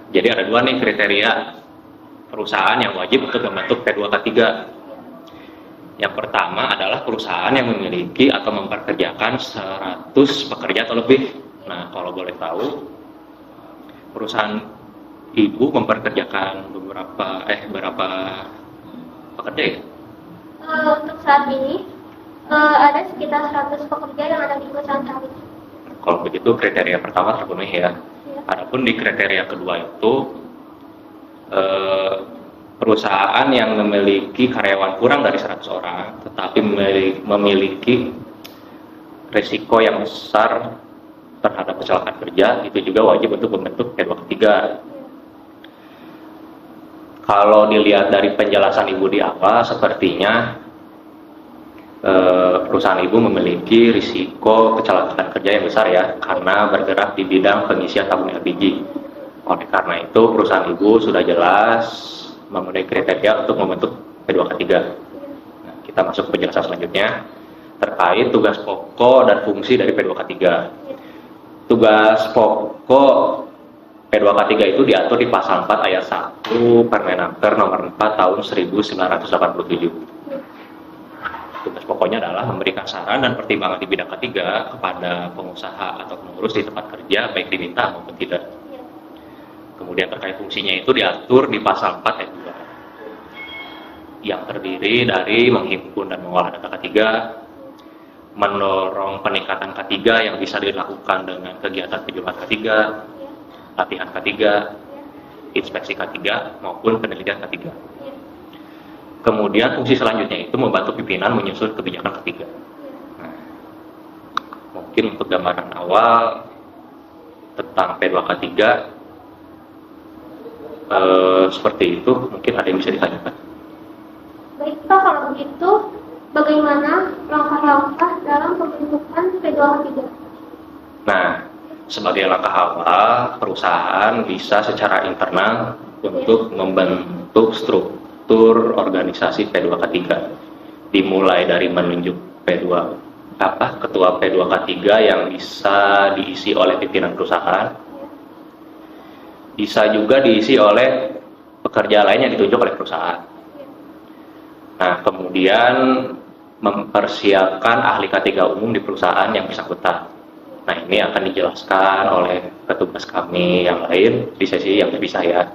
Jadi ada dua nih kriteria perusahaan yang wajib untuk membentuk P2K3. Yang pertama adalah perusahaan yang memiliki atau memperkerjakan 100 pekerja atau lebih. Nah, kalau boleh tahu, perusahaan ibu memperkerjakan berapa pekerja ya? Untuk saat ini ada sekitar 100 pekerja yang ada di perusahaan kami. Kalau begitu kriteria pertama terpenuhi ya. Adapun di kriteria kedua itu perusahaan yang memiliki karyawan kurang dari 100 orang tetapi memiliki risiko yang besar terhadap kecelakaan kerja, itu juga wajib untuk membentuk P2K3. Kalau dilihat dari penjelasan ibu di awal, sepertinya perusahaan ibu memiliki risiko kecelakaan kerja yang besar ya, karena bergerak di bidang pengisian tabung LPG. Oleh karena itu, perusahaan ibu sudah jelas memenuhi kriteria untuk membentuk P2K3. Nah, kita masuk ke penjelasan selanjutnya terkait tugas pokok dan fungsi dari P2K3. Tugas pokok P2K3 itu diatur di pasal 4 ayat 1 Permenaker nomor 4 tahun 1987. Tugas pokoknya adalah memberikan saran dan pertimbangan di bidang ketiga kepada pengusaha atau pengurus di tempat kerja, baik diminta maupun tidak. Kemudian terkait fungsinya itu diatur di pasal 4 ayat 2, yang terdiri dari menghimpun dan mengolah data K3, mendorong peningkatan K3 yang bisa dilakukan dengan kegiatan penjualan K3, latihan K3, inspeksi K3, maupun penelitian K3. Kemudian fungsi selanjutnya itu membantu pimpinan menyusun kebijakan K3. Nah, mungkin untuk gambaran awal tentang P2K3 seperti itu, mungkin ada yang bisa ditanyakan. Baik Pak, kalau begitu bagaimana langkah-langkah dalam pembentukan P2K3? Nah, sebagai langkah awal, perusahaan bisa secara internal untuk membentuk struktur organisasi P2K3, dimulai dari menunjuk ketua P2K3 yang bisa diisi oleh pimpinan perusahaan, bisa juga diisi oleh pekerja lain yang ditunjuk oleh perusahaan. Nah, kemudian mempersiapkan ahli K3 umum di perusahaan yang bersangkutan. Nah, ini akan dijelaskan oleh petugas kami yang lain di sesi yang terpisah ya.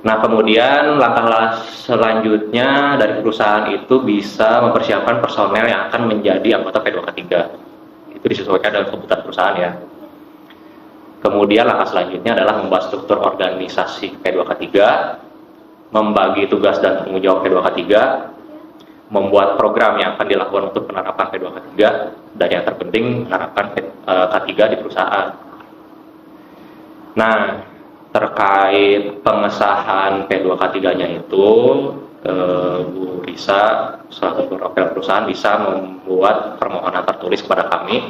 Nah, kemudian langkah selanjutnya dari perusahaan itu bisa mempersiapkan personel yang akan menjadi anggota P2K3. Itu disesuaikan dengan kebutuhan perusahaan ya. Kemudian langkah selanjutnya adalah membuat struktur organisasi P2K3, membagi tugas dan tanggung jawab P2K3, membuat program yang akan dilakukan untuk penerapan P2K3, dan yang terpenting menerapkan K3 di perusahaan. Nah, terkait pengesahan P2K3-nya itu, Bu Risa selaku perwakilan perusahaan bisa membuat permohonan tertulis kepada kami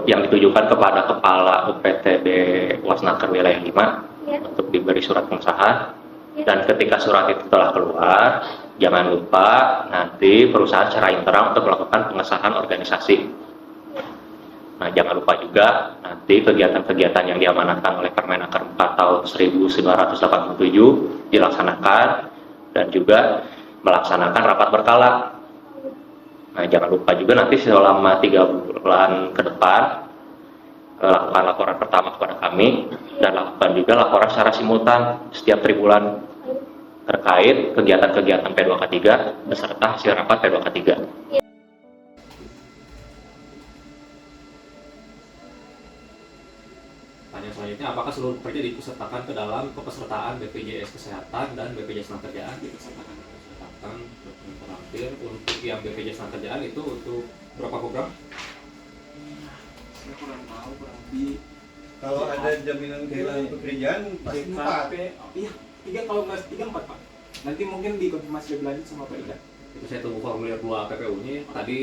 yang ditujukan kepada Kepala UPTB Wasnaker Wilayah 5 untuk diberi surat pengesahan. Dan ketika surat itu telah keluar, jangan lupa nanti perusahaan secara internal untuk melakukan pengesahan organisasi. Nah, jangan lupa juga nanti kegiatan-kegiatan yang diamanatkan oleh Permenaker 4 tahun 1987 dilaksanakan, dan juga melaksanakan rapat berkala. Nah, jangan lupa juga nanti selama 3 bulan ke depan lakukan laporan pertama kepada kami, dan lakukan juga laporan secara simultan setiap 3 bulan terkait kegiatan-kegiatan P2K3 beserta hasil rapat P2K3. Pertanyaan selanjutnya, apakah seluruh pekerja diikutsertakan ke dalam kepesertaan BPJS Kesehatan dan BPJS Tenagakerjaan? Diikutsertakan terakhir untuk yang BPJS Tenagakerjaan itu untuk berapa program? Saya kurang tahu, kurang lebih. Kalau ada jaminan kehilangan pekerjaan pasti 4. Iya, 3, kalau nggak 3, 4 Pak. Nanti mungkin dikonfirmasi lebih lanjut sama Pak Ida. Itu saya tunggu formulir 2 PPU-nya. Tadi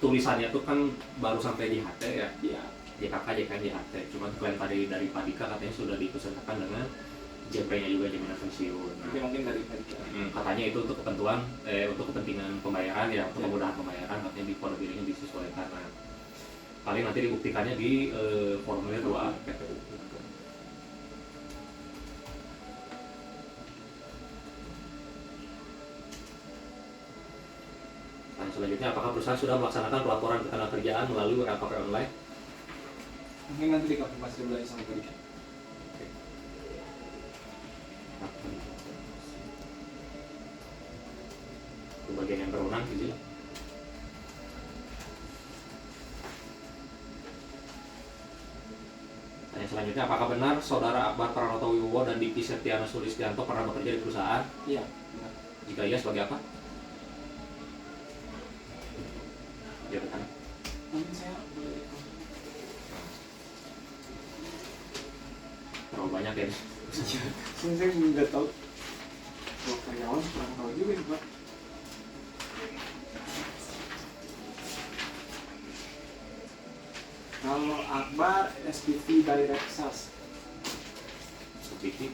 tulisannya tuh kan baru sampai di HT ya. Iya. JKK, JKN, JHT. Cuma klaim tadi dari Pak Dika katanya sudah diikutsertakan dengan JP-nya juga, jaminan pensiun. Nanti mungkin dari Pak Ida. Katanya itu untuk ketentuan, untuk kepentingan pembayaran ya, untuk kemudahan pembayaran, katanya di kode billingnya disesuaikan. Nah, paling nanti dibuktikannya di formulir 2 PPU. selanjutnya, apakah perusahaan sudah melaksanakan pelaporan ketenagakerjaan melalui LKP online? Mungkin nanti dikonfirmasi lebih lanjut sama Pak Ida. Itu bagian yang berwenang gitu. Tanya selanjutnya, apakah benar Saudara Akbar Pranoto Wibowo dan Diki Septiana Sulistianto pernah bekerja di perusahaan? Iya, benar. Jika iya, sebagai apa? Jabatan. Mungkin saya boleh Terlalu banyak ya. saya nggak tahu. Kalau karyawan kurang tahu juga sih Pak. Kalau Akbar SPV Direct Sales, Seperti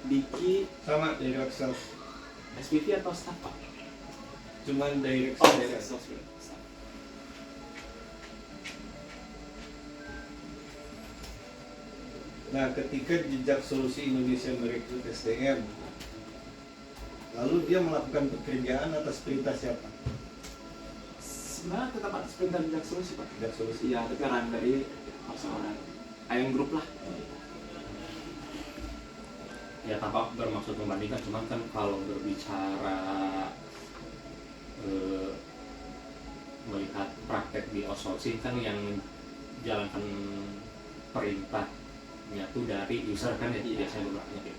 Diki Sama direct sales. SPV atau staff Pak? Cuman direct Oh, sales. Direct Sales. Staff. Nah, ketika Jejak Solusi Indonesia merekrut SDM, lalu dia melakukan pekerjaan atas perintah siapa? Sebenarnya tetap atas perintah Jejak Solusi Pak. Jejak Solusi. Iya, tapi arahan dari perseorangan Ayam Group lah. ya tanpa bermaksud membandingkan, cuman kan kalau berbicara melihat praktek di outsourcing kan yang menjalankan perintahnya tuh dari user kan ya, Iya. biasanya beberapa gitu.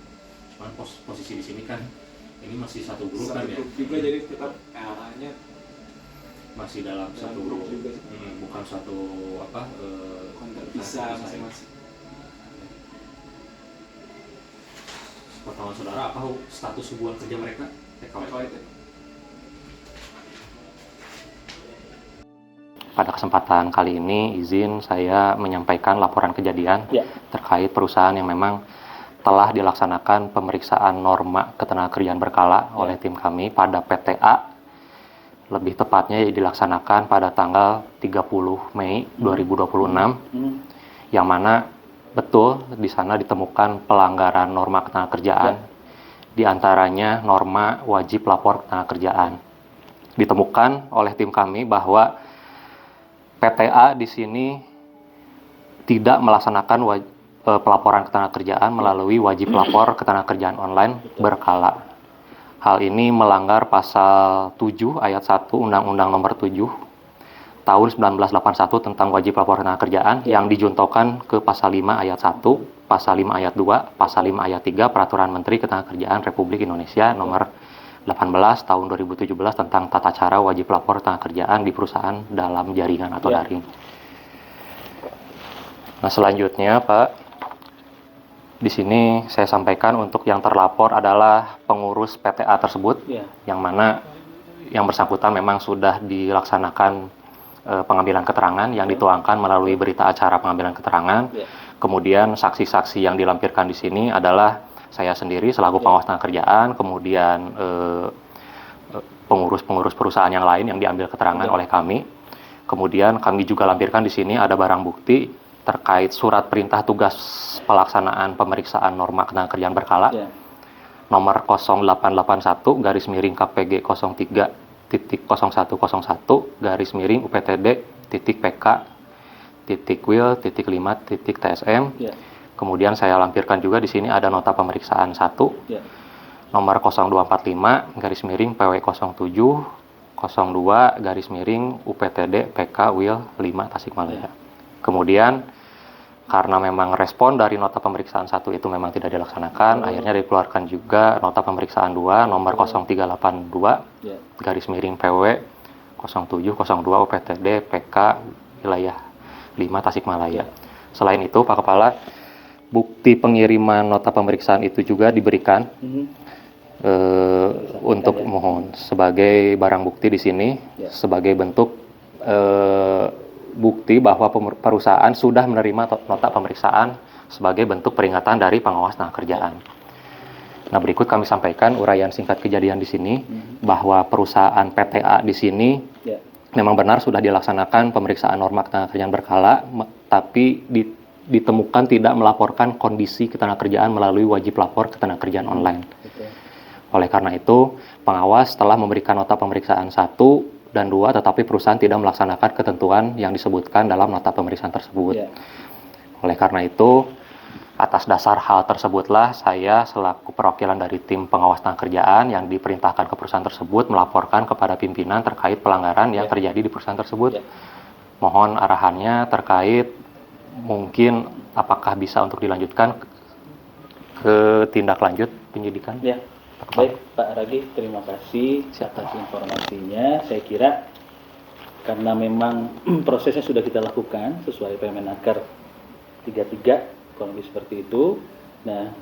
Cuman posisi di sini kan ini masih satu grup kan ya, Satu grup juga jadi tetap arahnya masih dalam satu grup grup, juga. bukan satu apa Kontak bisa ya. masing-masing. Pertama saudara, apa status hubungan kerja mereka? Kalau itu Pada kesempatan kali ini izin saya menyampaikan laporan kejadian terkait perusahaan yang memang telah dilaksanakan pemeriksaan norma ketenagakerjaan berkala oleh tim kami pada PTA. Lebih tepatnya dilaksanakan pada tanggal 30 Mei 2026, yang mana betul di sana ditemukan pelanggaran norma ketenagakerjaan, di antaranya norma wajib lapor ketenagakerjaan. Ditemukan oleh tim kami bahwa PTA di sini tidak melaksanakan pelaporan ketenagakerjaan melalui wajib lapor ketenagakerjaan online berkala. Hal ini melanggar pasal 7 ayat 1 Undang-Undang Nomor 7 tahun 1981 tentang wajib lapor ketenagakerjaan yang dijuntokan ke pasal 5 ayat 1, pasal 5 ayat 2, pasal 5 ayat 3 Peraturan Menteri Ketenagakerjaan Republik Indonesia Nomor 18 tahun 2017 tentang tata cara wajib lapor ketenagakerjaan di perusahaan dalam jaringan atau daring. Nah, selanjutnya Pak, di sini saya sampaikan untuk yang terlapor adalah pengurus PTA tersebut, yang mana yang bersangkutan memang sudah dilaksanakan pengambilan keterangan yang dituangkan melalui berita acara pengambilan keterangan. Kemudian saksi-saksi yang dilampirkan di sini adalah saya sendiri selaku pengawas ketenagakerjaan, kemudian pengurus-pengurus perusahaan yang lain yang diambil keterangan oleh kami. Kemudian kami juga lampirkan di sini ada barang bukti terkait surat perintah tugas pelaksanaan pemeriksaan norma ketenagakerjaan berkala nomor 0881 garis miring KPG 03.0101 garis miring UPTD .PK .WIL .5.TSM. Kemudian saya lampirkan juga di sini ada nota pemeriksaan 1 nomor 0245 garis miring PW 07 02 garis miring UPTD PK WIL 5 Tasikmalaya. Kemudian karena memang respon dari nota pemeriksaan 1 itu memang tidak dilaksanakan, akhirnya dikeluarkan juga nota pemeriksaan 2 nomor 0382 garis miring PW 0702 UPTD PK wilayah 5 Tasikmalaya. Selain itu Pak Kepala, bukti pengiriman nota pemeriksaan itu juga diberikan untuk mohon sebagai barang bukti di sini, sebagai bentuk bukti bahwa perusahaan sudah menerima nota pemeriksaan sebagai bentuk peringatan dari pengawas ketenagakerjaan. Nah, berikut kami sampaikan uraian singkat kejadian di sini bahwa perusahaan PTA di sini memang benar sudah dilaksanakan pemeriksaan norma ketenagakerjaan berkala, tapi ditemukan tidak melaporkan kondisi ketenagakerjaan melalui wajib lapor ketenagakerjaan online. Oleh karena itu, pengawas telah memberikan nota pemeriksaan 1 dan 2, tetapi perusahaan tidak melaksanakan ketentuan yang disebutkan dalam nota pemeriksaan tersebut. Ya. Oleh karena itu, atas dasar hal tersebutlah saya selaku perwakilan dari tim pengawas tenaga kerjaan yang diperintahkan ke perusahaan tersebut melaporkan kepada pimpinan terkait pelanggaran yang terjadi di perusahaan tersebut. Ya. Mohon arahannya terkait mungkin apakah bisa untuk dilanjutkan ke tindak lanjut penyidikan. Ya. Baik Pak Ragi, terima kasih atas informasinya. Saya kira karena memang prosesnya sudah kita lakukan sesuai Permenaker 33, kurang lebih seperti itu. Nah,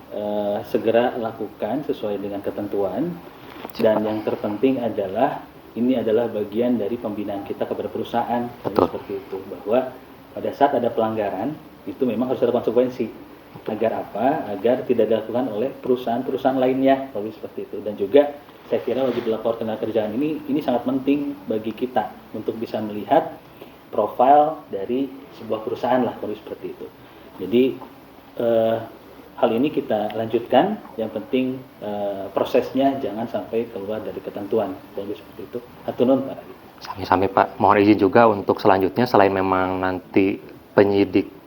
segera lakukan sesuai dengan ketentuan. Dan yang terpenting adalah ini adalah bagian dari pembinaan kita kepada perusahaan. Betul. Seperti itu, bahwa pada saat ada pelanggaran itu memang harus ada konsekuensi. Agar apa? Agar tidak dilakukan oleh perusahaan-perusahaan lainnya, lebih seperti itu. Dan juga saya kira wajib lapor tenaga kerjaan ini sangat penting bagi kita untuk bisa melihat profil dari sebuah perusahaan lah, lebih seperti itu. Jadi hal ini kita lanjutkan. Yang penting prosesnya jangan sampai keluar dari ketentuan, lebih seperti itu. Hatunun Pak Ragi. Sampai Pak, mohon izin juga untuk selanjutnya selain memang nanti penyidik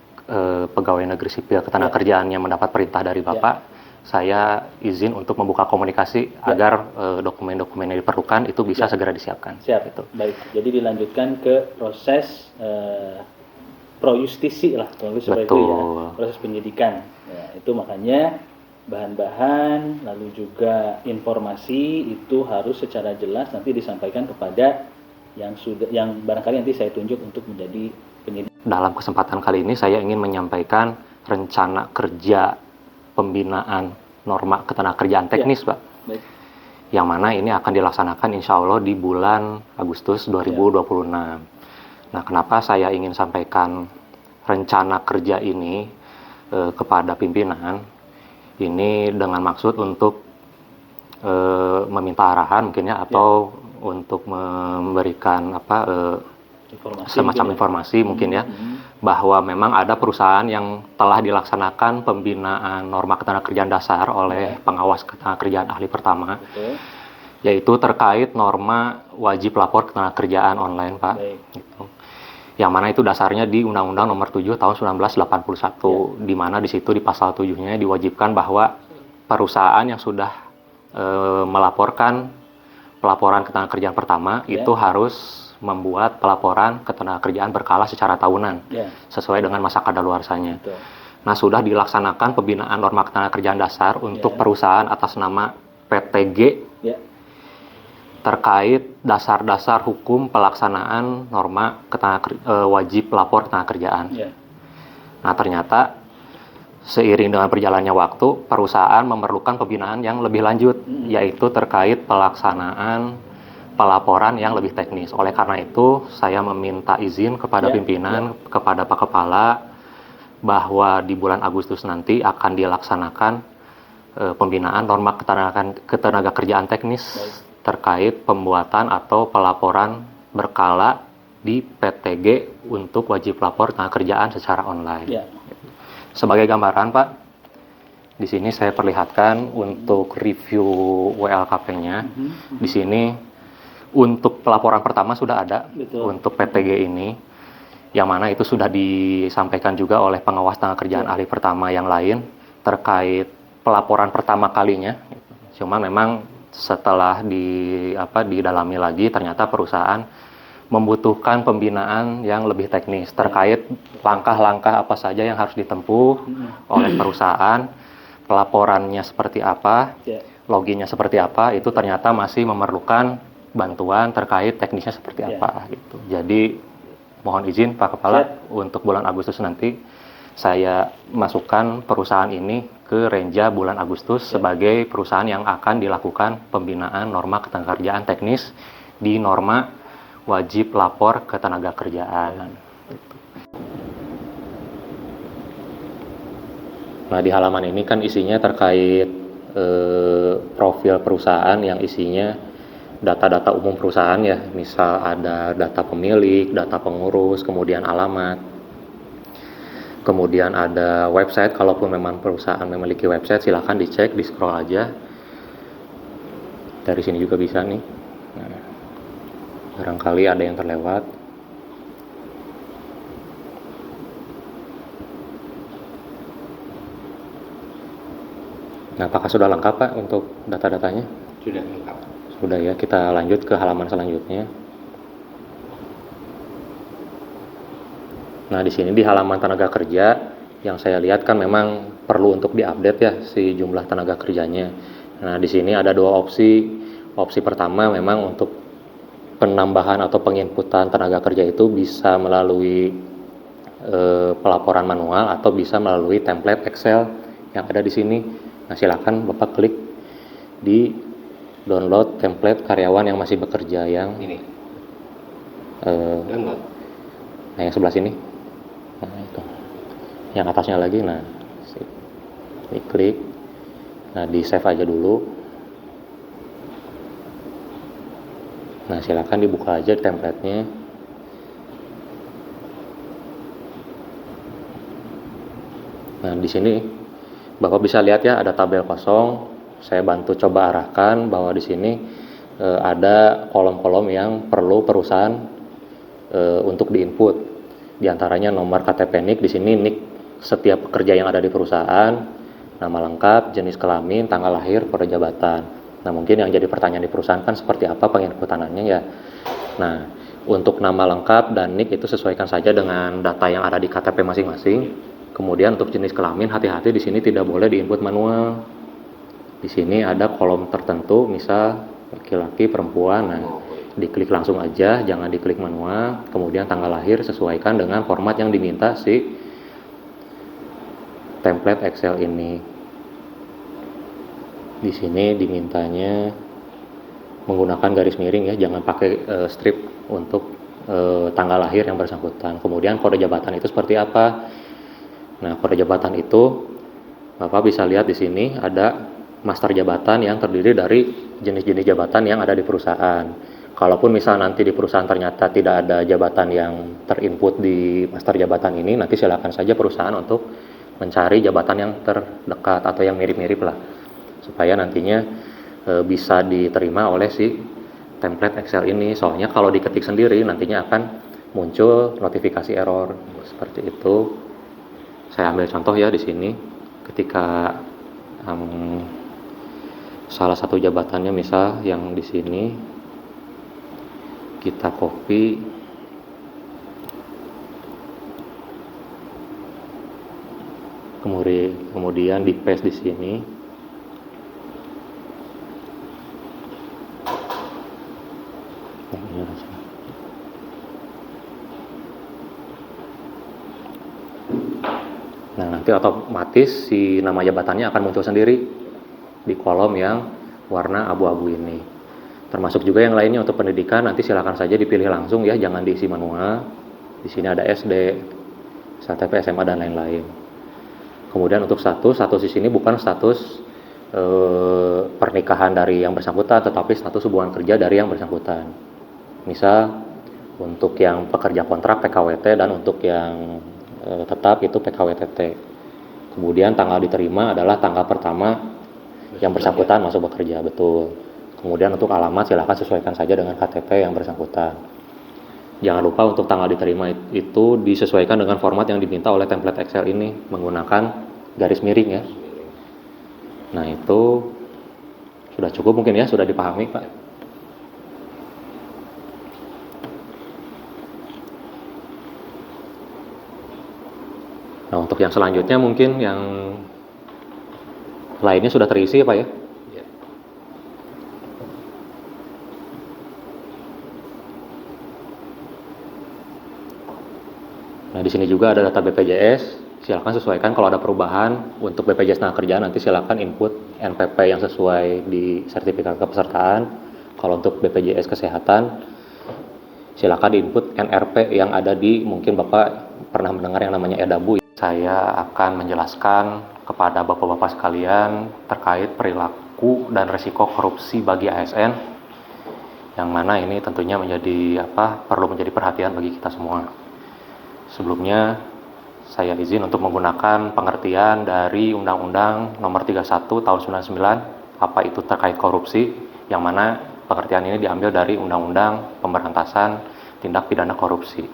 pegawai negeri sipil ketenagakerjaan yang mendapat perintah dari Bapak, saya izin untuk membuka komunikasi agar dokumen-dokumen yang diperlukan itu bisa segera disiapkan. Siap. Gitu. Baik, jadi dilanjutkan ke proses pro justisi lah, kalau seperti itu ya, proses penyidikan. Ya, itu makanya bahan-bahan lalu juga informasi itu harus secara jelas nanti disampaikan kepada yang barangkali nanti saya tunjuk untuk menjadi penyidik. Dalam kesempatan kali ini saya ingin menyampaikan rencana kerja pembinaan norma ketenagakerjaan teknis, Pak. Baik. Yang mana ini akan dilaksanakan insya Allah di bulan Agustus 2026. Nah, kenapa saya ingin sampaikan rencana kerja ini kepada pimpinan? Ini dengan maksud untuk meminta arahan mungkin ya, atau untuk memberikan semacam informasi mungkin ya, bahwa memang ada perusahaan yang telah dilaksanakan pembinaan norma ketenagakerjaan dasar oleh pengawas ketenagakerjaan ahli pertama. Betul. Yaitu terkait norma wajib lapor ketenagakerjaan online, Pak. Gitu. Yang mana itu dasarnya di Undang-Undang Nomor 7 Tahun 1981, di mana di situ di pasal 7-nya diwajibkan bahwa perusahaan yang sudah melaporkan pelaporan ketenagakerjaan pertama itu harus membuat pelaporan ketenagakerjaan berkala secara tahunan sesuai dengan masa kadaluarsanya. Nah, sudah dilaksanakan pembinaan norma ketenagakerjaan dasar untuk perusahaan atas nama PTG terkait dasar-dasar hukum pelaksanaan norma wajib lapor ketenagakerjaan. Nah, ternyata seiring dengan berjalannya waktu, perusahaan memerlukan pembinaan yang lebih lanjut, yaitu terkait pelaksanaan pelaporan yang lebih teknis. Oleh karena itu, saya meminta izin kepada pimpinan, kepada Pak Kepala, bahwa di bulan Agustus nanti akan dilaksanakan pembinaan norma ketenagakerjaan teknis terkait pembuatan atau pelaporan berkala di PTG untuk wajib lapor ketenagakerjaan secara online. Sebagai gambaran, Pak, di sini saya perlihatkan untuk review WLKP-nya. Di sini untuk pelaporan pertama sudah ada. Untuk PTG ini, yang mana itu sudah disampaikan juga oleh pengawas tenagakerjaan ahli pertama yang lain terkait pelaporan pertama kalinya. Cuma memang setelah didalami lagi, ternyata perusahaan membutuhkan pembinaan yang lebih teknis terkait langkah-langkah apa saja yang harus ditempuh oleh perusahaan, pelaporannya seperti apa, loginnya seperti apa, itu ternyata masih memerlukan bantuan terkait teknisnya seperti apa gitu. Jadi mohon izin Pak Kepala, untuk bulan Agustus nanti saya masukkan perusahaan ini ke renja bulan Agustus sebagai perusahaan yang akan dilakukan pembinaan norma ketenagakerjaan teknis di norma wajib lapor ketenagakerjaan. Nah, di halaman ini kan isinya terkait profil perusahaan yang isinya data-data umum perusahaan ya, misal ada data pemilik, data pengurus, kemudian alamat, kemudian ada website. Kalaupun memang perusahaan memiliki website, silahkan dicek, di scroll aja. Dari sini juga bisa nih. Nah, Barangkali ada yang terlewat. Nah, apakah sudah lengkap Pak untuk data-datanya? Sudah lengkap. Sudah ya, kita lanjut ke halaman selanjutnya. Nah, di sini di halaman tenaga kerja yang saya lihat kan memang perlu untuk diupdate ya si jumlah tenaga kerjanya. Nah, di sini ada dua opsi. Opsi pertama memang untuk penambahan atau penginputan tenaga kerja itu bisa melalui pelaporan manual atau bisa melalui template Excel yang ada di sini. Nah, silakan Bapak klik di download template karyawan yang masih bekerja yang Ini. download. Nah, yang sebelah sini. Nah, itu. Yang atasnya lagi, nah, diklik. Nah, di save aja dulu. Nah, silakan dibuka aja template-nya. Nah, di sini Bapak bisa lihat ya ada tabel kosong. Saya bantu coba arahkan bahwa di sini ada kolom-kolom yang perlu perusahaan untuk diinput. Di antaranya nomor KTP NIK, di sini NIK setiap pekerja yang ada di perusahaan, nama lengkap, jenis kelamin, tanggal lahir, kode jabatan. Nah, mungkin yang jadi pertanyaan di perusahaan kan seperti apa penginputanannya ya. Nah, untuk nama lengkap dan NIK itu sesuaikan saja dengan data yang ada di KTP masing-masing. Kemudian untuk jenis kelamin, hati-hati di sini tidak boleh diinput manual. Di sini ada kolom tertentu, misal laki-laki, perempuan. Nah, diklik langsung aja, jangan diklik manual. Kemudian tanggal lahir sesuaikan dengan format yang diminta si template Excel ini. Di sini dimintanya menggunakan garis miring ya, jangan pakai strip untuk tanggal lahir yang bersangkutan. Kemudian kode jabatan itu seperti apa? Nah, kode jabatan itu Bapak bisa lihat di sini ada master jabatan yang terdiri dari jenis-jenis jabatan yang ada di perusahaan. Kalaupun misal nanti di perusahaan ternyata tidak ada jabatan yang terinput di master jabatan ini, nanti silakan saja perusahaan untuk mencari jabatan yang terdekat atau yang mirip-mirip lah, supaya nantinya bisa diterima oleh si template Excel ini. Soalnya kalau diketik sendiri nantinya akan muncul notifikasi error seperti itu. Saya ambil contoh ya di sini, ketika salah satu jabatannya misal yang di sini kita copy, kemudian di paste di sini. Nah, nanti otomatis si nama jabatannya akan muncul sendiri di kolom yang warna abu-abu ini. Termasuk juga yang lainnya untuk pendidikan, nanti silakan saja dipilih langsung ya, jangan diisi manual. Di sini ada SD, STP, SMA dan lain-lain. Kemudian untuk status di sini bukan status pernikahan dari yang bersangkutan, tetapi status hubungan kerja dari yang bersangkutan. Misal untuk yang pekerja kontrak PKWT dan untuk yang tetap itu PKWTT. Kemudian tanggal diterima adalah tanggal pertama yang bersangkutan masuk bekerja, betul. Kemudian untuk alamat silakan sesuaikan saja dengan KTP yang bersangkutan. Jangan lupa untuk tanggal diterima itu disesuaikan dengan format yang diminta oleh template Excel ini menggunakan garis miring ya. Nah, itu sudah cukup mungkin ya, sudah dipahami Pak. Nah, untuk yang selanjutnya mungkin yang lainnya sudah terisi ya Pak ya? Ya. Nah, di sini juga ada data BPJS. Silakan sesuaikan kalau ada perubahan untuk BPJS Tenagakerjaan, nanti silakan input NPP yang sesuai di sertifikat kepesertaan. Kalau untuk BPJS Kesehatan, silakan diinput NRP yang ada di, mungkin Bapak pernah mendengar yang namanya EDABU. Saya akan menjelaskan kepada Bapak-Bapak sekalian terkait perilaku dan risiko korupsi bagi ASN, yang mana ini tentunya perlu menjadi perhatian bagi kita semua. Sebelumnya saya izin untuk menggunakan pengertian dari Undang-Undang Nomor 31 Tahun 99 apa itu terkait korupsi, yang mana pengertian ini diambil dari Undang-Undang Pemberantasan Tindak Pidana Korupsi.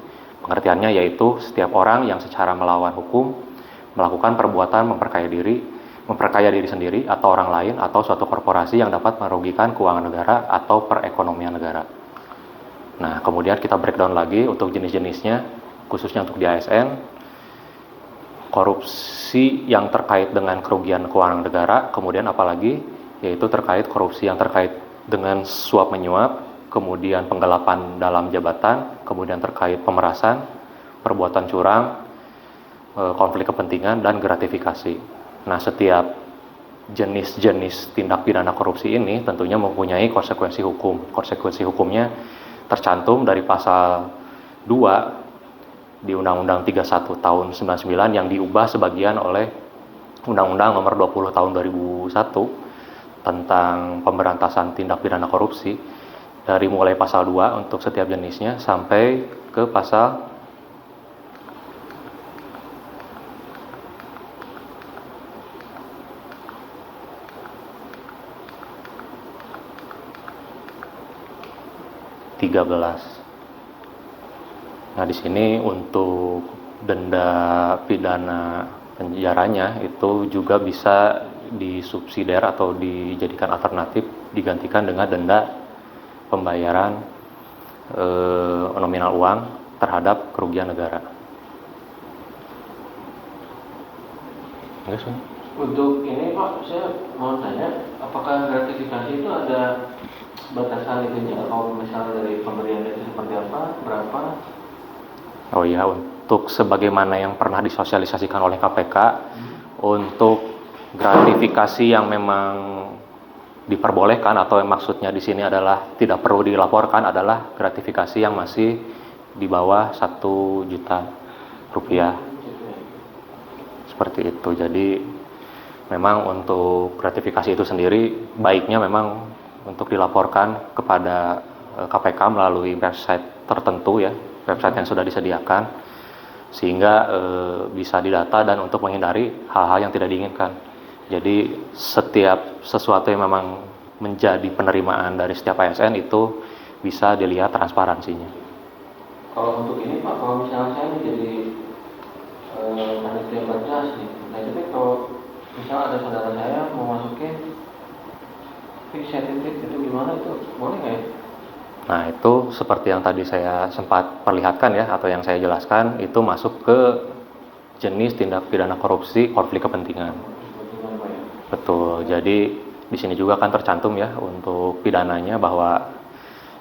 Pengertiannya yaitu setiap orang yang secara melawan hukum melakukan perbuatan memperkaya diri sendiri atau orang lain atau suatu korporasi yang dapat merugikan keuangan negara atau perekonomian negara. Nah, kemudian kita breakdown lagi untuk jenis-jenisnya, khususnya untuk di ASN. Korupsi yang terkait dengan kerugian keuangan negara, kemudian apalagi yaitu terkait korupsi yang terkait dengan suap menyuap, kemudian penggelapan dalam jabatan, kemudian terkait pemerasan, perbuatan curang, konflik kepentingan, dan gratifikasi. Nah, setiap jenis-jenis tindak pidana korupsi ini tentunya mempunyai konsekuensi hukum. Konsekuensi hukumnya tercantum dari pasal 2 di Undang-Undang 31 tahun 99 yang diubah sebagian oleh Undang-Undang Nomor 20 tahun 2001 tentang pemberantasan tindak pidana korupsi, dari mulai pasal 2 untuk setiap jenisnya sampai ke pasal 13. Nah, di sini untuk denda pidana penjaranya itu juga bisa disubsidiar atau dijadikan alternatif digantikan dengan denda pembayaran nominal uang terhadap kerugian negara. Untuk ini Pak, saya mau tanya, apakah gratifikasi itu ada batasan itunya atau misalnya dari pemberian itu seperti apa, berapa? Oh iya, untuk sebagaimana yang pernah disosialisasikan oleh KPK, untuk gratifikasi yang memang diperbolehkan atau yang maksudnya di sini adalah tidak perlu dilaporkan adalah gratifikasi yang masih di bawah 1 juta rupiah. Seperti itu. Jadi memang untuk gratifikasi itu sendiri baiknya memang untuk dilaporkan kepada KPK melalui website tertentu ya, website yang sudah disediakan, sehingga bisa didata dan untuk menghindari hal-hal yang tidak diinginkan. Jadi setiap sesuatu yang memang menjadi penerimaan dari setiap ASN itu bisa dilihat transparansinya. Kalau untuk ini Pak, kalau misalnya saya menjadi panitia berjas nih, nah jadi kalau misalnya ada saudara saya mau masukin saya titip itu gimana, itu boleh nggak ya? Nah, itu seperti yang tadi saya sempat perlihatkan ya, atau yang saya jelaskan, itu masuk ke jenis tindak pidana korupsi konflik kepentingan. Betul. Jadi di sini juga kan tercantum ya untuk pidananya bahwa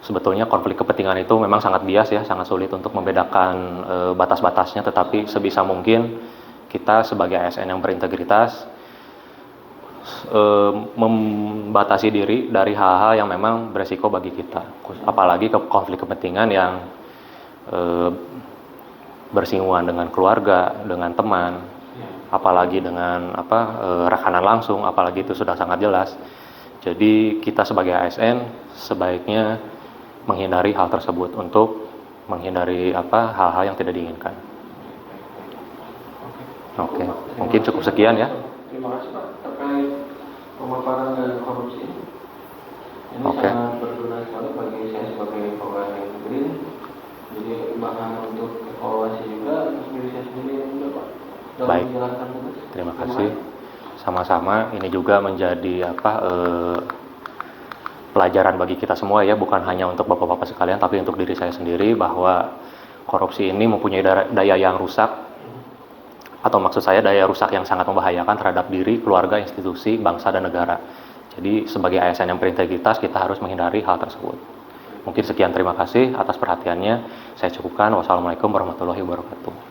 sebetulnya konflik kepentingan itu memang sangat bias ya, sangat sulit untuk membedakan batas-batasnya, tetapi sebisa mungkin kita sebagai ASN yang berintegritas membatasi diri dari hal-hal yang memang beresiko bagi kita, apalagi konflik kepentingan yang bersinggungan dengan keluarga, dengan teman, apalagi dengan rekanan langsung, apalagi itu sudah sangat jelas. Jadi kita sebagai ASN sebaiknya menghindari hal tersebut untuk menghindari hal-hal yang tidak diinginkan. Oke, mungkin cukup sekian ya. Terima kasih Pak terkait pemaparan dan korupsi ini. Ini sangat berguna sekali bagi saya sebagai pegawai negeri. Jadi bahan untuk evaluasi juga untuk diri saya sendiri juga Pak. Baik. Terima kasih. Sama-sama. Ini juga menjadi pelajaran bagi kita semua ya, bukan hanya untuk bapak-bapak sekalian, tapi untuk diri saya sendiri, bahwa korupsi ini mempunyai daya yang rusak. Atau maksud saya daya rusak yang sangat membahayakan terhadap diri, keluarga, institusi, bangsa, dan negara. Jadi sebagai ASN yang berintegritas kita harus menghindari hal tersebut. Mungkin sekian, terima kasih atas perhatiannya. Saya cukupkan. Wassalamualaikum warahmatullahi wabarakatuh.